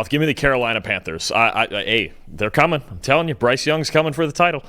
Give me the Carolina Panthers. Hey, they're coming. I'm telling you, Bryce Young's coming for the title.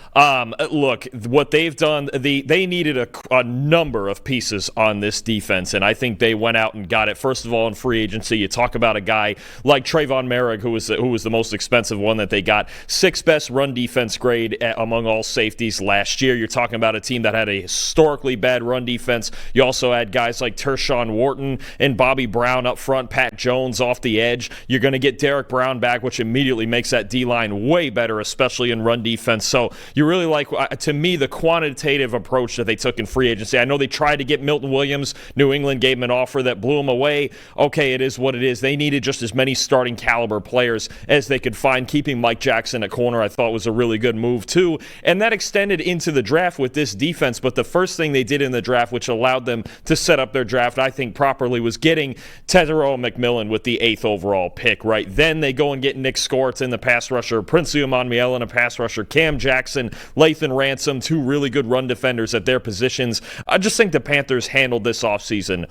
Look, what they've done, they needed a number of pieces on this defense, and I think they went out and got it. First of all, in free agency, you talk about a guy like Trayvon Merrick, who was the most expensive one that they got. Sixth best run defense grade among all safeties last year. You're talking about a team that had a historically bad run defense. You also had guys like Tershawn Wharton and Bobby Brown up front, Pat Jones off the edge. You're going to get Derek Brown back, which immediately makes that D-line way better, especially in run defense. So you really like, to me, the quantitative approach that they took in free agency. I know they tried to get Milton Williams. New England gave him an offer that blew him away. Okay, it is what it is. They needed just as many starting caliber players as they could find. Keeping Mike Jackson at corner, I thought, was a really good move, too. And that extended into the draft with this defense. But the first thing they did in the draft, which allowed them to set up their draft, I think, properly, was getting Tetairoa McMillan with the 8th overall pick, right? Then they go and get Nick Skorts in the pass rusher, Prince Umanmielen in a pass rusher, Cam Jackson, Lathan Ransom, two really good run defenders at their positions. I just think the Panthers handled this offseason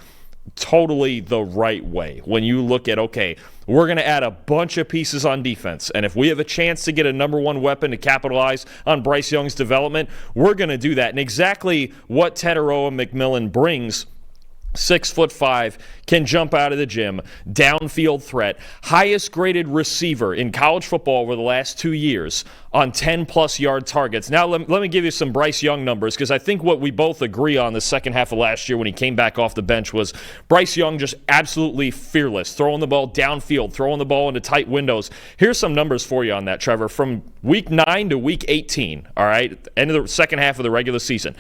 totally the right way. When you look at, okay, we're going to add a bunch of pieces on defense, and if we have a chance to get a number one weapon to capitalize on Bryce Young's development, we're going to do that. And exactly what Tetairoa McMillan brings, 6'5", can jump out of the gym, downfield threat, highest graded receiver in college football over the last 2 years on 10-plus yard targets. Now, let me give you some Bryce Young numbers, because I think what we both agree on the second half of last year when he came back off the bench was Bryce Young just absolutely fearless, throwing the ball downfield, throwing the ball into tight windows. Here's some numbers for you on that, Trevor. From week 9 to week 18, all right, end of the second half of the regular season,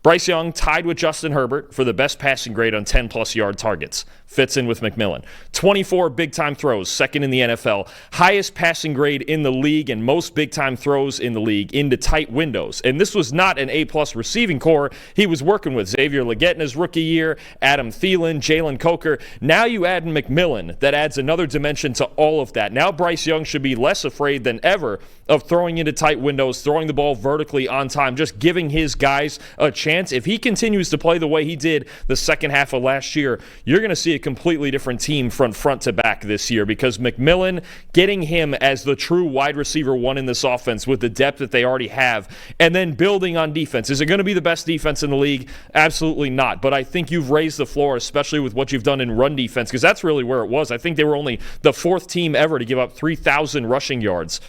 Bryce Young tied with Justin Herbert for the best passing grade on 10-plus yard targets. Fits in with McMillan. 24 big-time throws, second in the NFL. Highest passing grade in the league and most big-time throws in the league into tight windows. And this was not an A-plus receiving core he was working with. Xavier Legette in his rookie year, Adam Thielen, Jalen Coker. Now you add McMillan. That adds another dimension to all of that. Now Bryce Young should be less afraid than ever of throwing into tight windows, throwing the ball vertically on time, just giving his guys a chance. If he continues to play the way he did the second half of last year, you're going to see a completely different team from front to back this year, because McMillan, getting him as the true wide receiver one in this offense with the depth that they already have, and then building on defense. Is it going to be the best defense in the league? Absolutely not. But I think you've raised the floor, especially with what you've done in run defense, because that's really where it was. I think they were only the 4th team ever to give up 3,000 rushing yards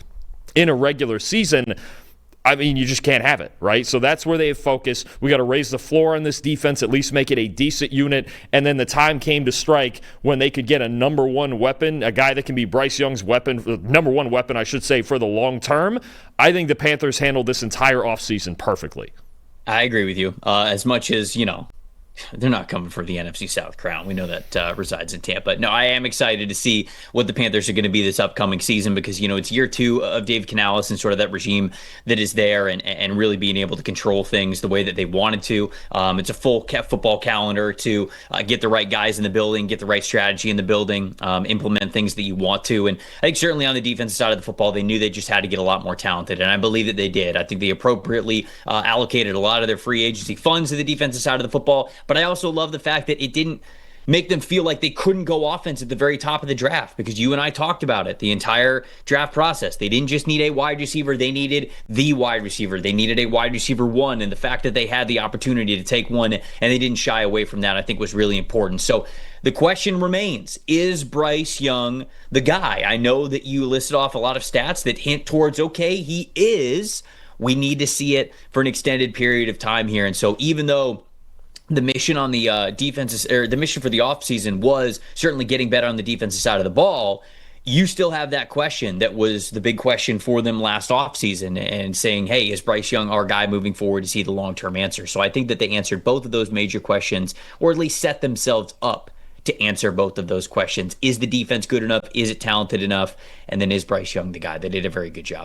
in a regular season. I mean, you just can't have it, right? So that's where they have focused. We got to raise the floor on this defense, at least make it a decent unit. And then the time came to strike when they could get a number one weapon, a guy that can be Bryce Young's weapon, number one weapon, I should say, for the long term. I think the Panthers handled this entire offseason perfectly. I agree with you. As much as, they're not coming for the NFC South crown. We know that resides in Tampa. No, I am excited to see what the Panthers are going to be this upcoming season, because, it's year 2 of Dave Canales and sort of that regime that is there, and really being able to control things the way that they wanted to. It's a full football calendar to get the right guys in the building, get the right strategy in the building, implement things that you want to. And I think certainly on the defensive side of the football, they knew they just had to get a lot more talented, and I believe that they did. I think they appropriately allocated a lot of their free agency funds to the defensive side of the football. But I also love the fact that it didn't make them feel like they couldn't go offense at the very top of the draft, because you and I talked about it the entire draft process. They didn't just need a wide receiver. They needed the wide receiver. They needed a wide receiver one. And the fact that they had the opportunity to take one and they didn't shy away from that, I think, was really important. So the question remains, is Bryce Young the guy? I know that you listed off a lot of stats that hint towards, okay, he is. We need to see it for an extended period of time here. And so even though the mission on the defenses, or the mission for the offseason, was certainly getting better on the defensive side of the ball, you still have that question that was the big question for them last offseason, and saying, hey, is Bryce Young our guy moving forward? Is he the long-term answer? So I think that they answered both of those major questions, or at least set themselves up to answer both of those questions. Is the defense good enough? Is it talented enough? And then is Bryce Young the guy? They did a very good job.